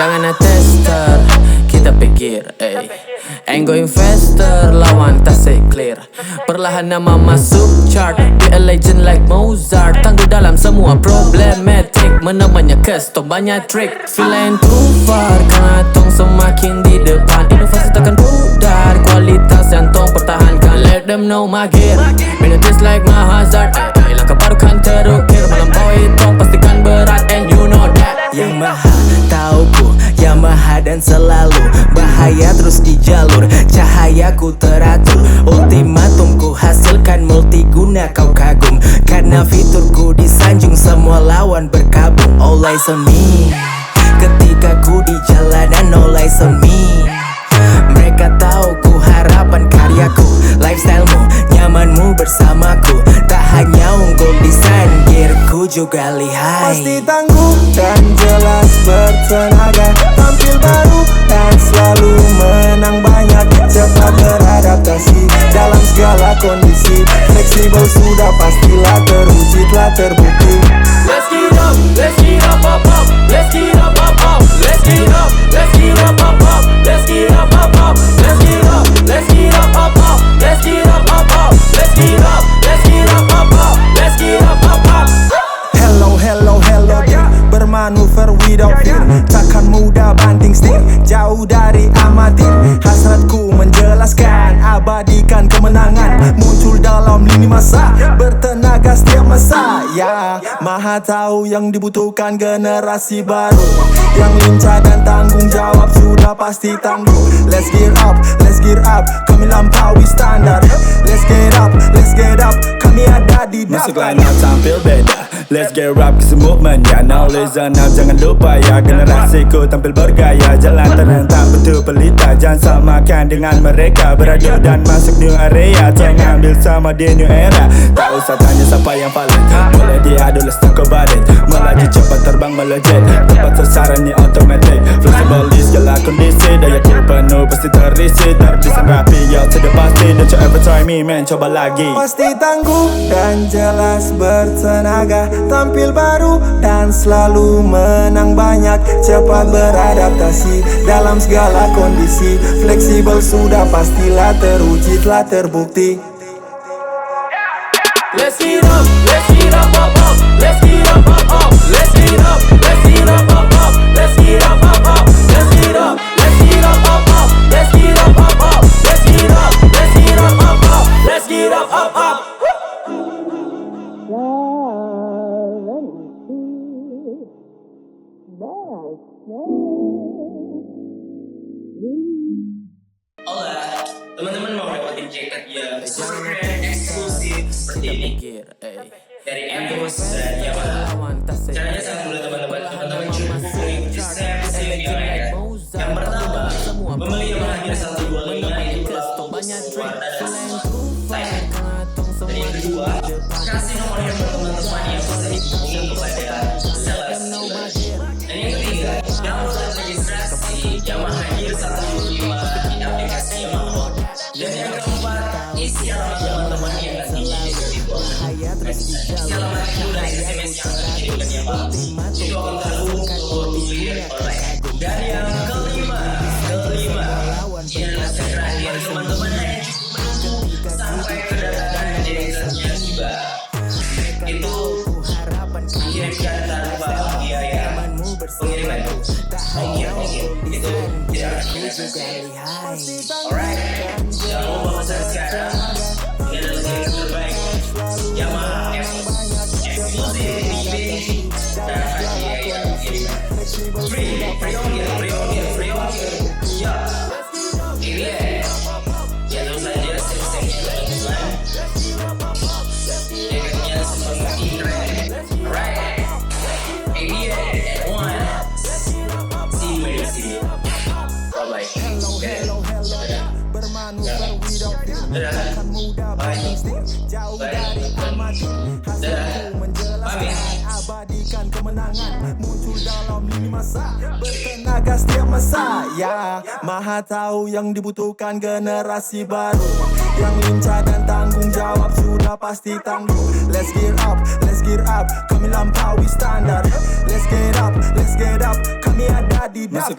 Jangan tester, kita pikir, ain't going faster, lawan tasik clear. Perlahan nama masuk chart, be a legend like Mozart. Tangguh dalam semua problematic, menemanya custom banyak trick. Feeling too far, karena tong semakin di depan. Inovasi takkan pudar, kualitas yang tong pertahankan. Let them know my gear, minutes like my hazard. Langkah baru kan terukir, melampaui tong pastikan berat, and you know that. Yang maha tauku, yang maha dan selalu bahaya terus di jalur. Cahayaku teratur, ultimatumku hasilkan multiguna kau kagum. Karena fiturku disanjung semua lawan berkabung. All eyes on me, ketika ku di jalanan all eyes on me. Mereka tahu ku harapan karyaku, lifestylemu, nyamanmu bersamaku. Tak hanya unggul desain, gearku juga lihai. Pasti tangguh dan jelas bertenaga, tampil baru dan selalu menang banyak. Cepat beradaptasi dalam segala kondisi, fleksibel sudah pastilah teruji, telah terbukti. Let's get up, let's get up, up, up. Let's get up, up, up. Let's get up, let's get up, up, up. Let's get up, up, up. Let's get up, let's get up, up, up. Let's get up, up, up. Let's get up, let's get up, up, up. Let's get up, up, up. Hello, hello, hello dear. Bermanuver without fear, takkan mudah banting setir. Jauh dari amatir, hasratku menjelaskan, abadikan kemenangan. Muncul dalam lini masa, bertenaga setiap masa. Ya, maha tahu yang dibutuhkan generasi baru, yang lincah dan tanggung jawab sudah pasti tangguh. Let's get up, kami lampaui standar. Let's get up, kami ada di Masuk daftar. line up tampil beda. Let's get rap ke movement ya. Now listen up, jangan lupa ya. Generasiku tampil bergaya, jalan terentang betul pelita. Jangan samakan dengan mereka, beradu dan masuk new area. Jangan ambil sama di new era. Tak usah tanya siapa yang paling, mulai diadu let's talk about it. Melaju cepat terbang melejit, tepat sasaran ni automatic. Flexible di segala kondisi, dayaku penuh pasti terisi. Terdesain rapi, ya sudah pasti. Don't you ever try me man, coba lagi. Pasti tangguh dan jelas bertenaga, tampil baru dan selalu menang banyak. Cepat beradaptasi dalam segala kondisi, fleksibel sudah pastilah teruji, telah terbukti. Let's get up, let's get up, up, up. Let's get up, up, up. Let's get up, let's get up, up, up. Let's get up, up, up. Let's get up, let's get up, up, up. Let's get up, up, up. Let's get up, let's get up, up, up. Let's get up, up, up. Hola, teman-teman mau dapetin jaket yang super keren eksklusif seperti ini dari Endros dan Yamaha. Caranya sangat mudah teman-teman. Teman-teman cukup mengikuti step-step yang ada. Yang pertama, membeli Yamaha Gear 125 yang berwarna dan style. Dan yang kedua, kasih nomor handphone teman-teman yang bisa dihubungi kepada seller. Dan yang ketiga, download registrasi Yamaha Gear 125 di aplikasi Yamaha. Dan yang keempat, isi alamat teman-teman yang nantinya di bawah. Isi alamat itu dan SMS yang akan dikirimkan Yamaha itu akan terhubung online. Dan yang kelima, ini adalah terakhir teman-teman yang menunggu sampai kedatangan direkturnya tiba. Itu kirimkan tanpa biaya pengiriman. Itu tidak akan. Alright, jangan lupa pesan sekarang. Ini adalah game terbaik Yamaha eksklusif di dan hadiah yang kiriman. Free ongkir. Ya, ini ya. Jangan saja step-stepnya teman-teman. Jaketnya seperti keren. Alright, ini ya. One, see you in the city. Bye-bye. Abadikan kemenangan, muncul dalam lini masa, bertenaga setiap masa. Ya, maha tahu yang dibutuhkan generasi baru, Yang lincah dan tanggung jawab sudah pasti tangguh. Let's get up, kami lampaui standar. Let's get up, kami ada di daftar.